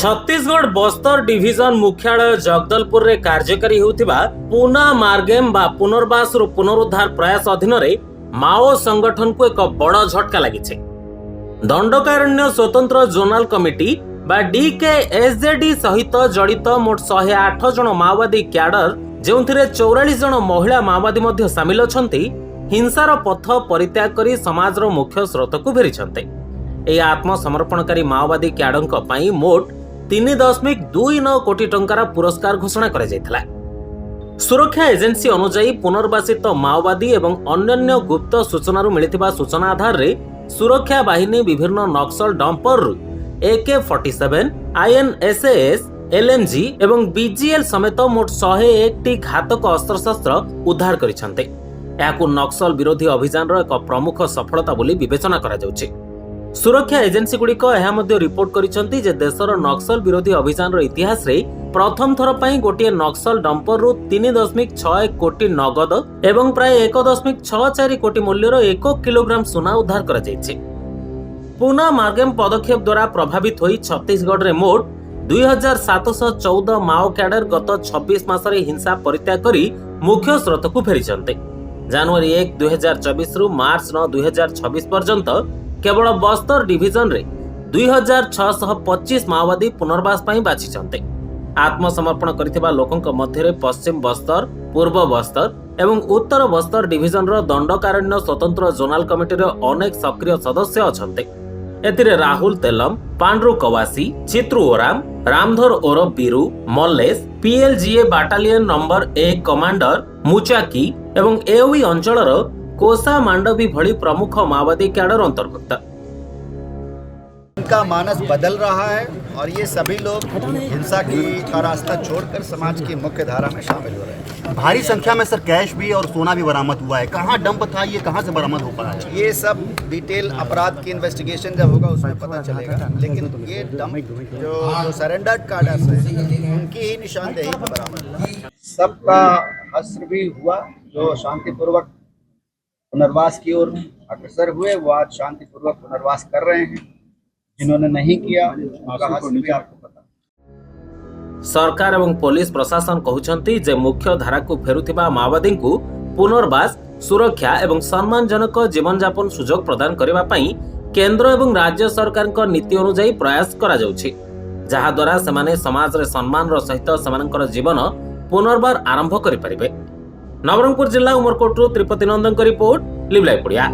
Chhattisgarh Bastar division मुख्यालय जगदलपुर रे कार्यकारी होउथिबा पुना मार्गेम बा पुनर्वास रो पुनरुद्धार प्रयास अधीन रे माओ संगठन को एक बड़ झटका लागिছে। दंडकारण्य स्वतंत्र जोनाल कमिटी बा डीकेएसजेडी सहित जड़ित मोट 108 जन माओवादी क्याडर जेउथिरे 44 जन महिला माओवादी मध्ये शामिल अछंती हिंसार पथ परित्याग करी समाज रो मुख्य स्रोत को फेरिछंते। ए आत्मसमर्पणकारी माओवादी क्याडरक पई मोट 3.29 कोटी टंकार पुरस्कार घोषणा करा जायथिला। सुरक्षा एजेंसी अनुसार पुनर्वासित माओवादी एवं अन्य गुप्त सूचना मिलिथिबा सूचना आधार रे सुरक्षा बाहिनी विभिन्न नक्सल डंपर AK-47 INSAS LMG एवं BGL समेत मोट 101 टी घातक अस्त्रशस्त्र उद्धार करिसंते। याकू नक्सल विरोधी अभियान रो एक प्रमुख सफलता बोली विवेचना करा जाउछि। सुरक्षा एजेंसी गुड़िक रिपोर्ट करिसंती जे देशर नक्सल विरोधी अभियान रो इतिहास रे प्रथम थर पई गोटे नक्सल डंपर रु 3.61 कोटी नगद एवं प्राय 1.64 कोटी मूल्यर 1 किलोग्राम सोना उद्धार करा जायछि। पुना मार्गेम पदक्षेप द्वारा प्रभावित होई छत्तीसगढ़ रे मोट 2714 माओ कैडर गत 26 मासरे हिंसा परित्याग करी मुख्य स्रोत को फेरिसंते। जनवरी 1 2024 रु मार्च 9 2026 पर्यंत केवल बस्तर डिविजन रे 2625 माओवादी पुनर्वास पई बाछिचंते। आत्मसमर्पण करथिबा लोकंक मध्य रे पश्चिम बस्तर, पूर्व बस्तर एवं उत्तर बस्तर डिविजन रो दंडकारण्य स्वतंत्र जोनाल कमिटी रे अनेक सक्रिय सदस्य अछंते। एथिरे राहुल तेलम, पांड्रू कवासी, चित्रू ओराम, रामधर ओरफ Biru, Mallesh, PLGA battalion number 1 commander Muchaki एवं एओई अंचलर कोसा मांडवी भली प्रमुख माओवादी कैडर अंतर्भुक्त। उनका मानस बदल रहा है और ये सभी लोग हिंसा का रास्ता छोड़कर समाज की मुख्य धारा में शामिल हो रहे हैं। भारी संख्या में सर कैश भी और सोना भी बरामद हुआ है। कहाँ डंप था, ये कहाँ से बरामद हो पाया है? ये सब डिटेल अपराध की इन्वेस्टिगेशन जब होगा उसमें पता चलेगा, लेकिन ये डंप जो सरेंडर्ड कार्डर्स हैं उनकी ही निशानदेही पर बरामद हुआ। सबका हस्र भी हुआ। जो शांतिपूर्वक पुनर्वास की ओर अग्रसर हुए वो आज शांतिपूर्वक पुनर्वास कर रहे हैं। जिन्होंने नहीं किया उनका हस्र भी आपको पता। सरकार एवं पुलिस प्रशासन कहउछंती जे मुख्य धारा को फेरुथिबा माओवादी को पुनर्वास, सुरक्षा एवं सम्मानजनक जीवन यापन सुजोग प्रदान करबा पई केंद्र एवं राज्य सरकार को नीति अनुसार प्रयास करा जाउछि, जहा द्वारा सेमाने समाज रे सम्मान रो सहित समानकर जीवन पुनर्बार आरंभ करि परिबे। नवरंगपुर जिला उमरकोट त्रिपति नंदन रिपोर्ट, लिव लाइव पड़िया।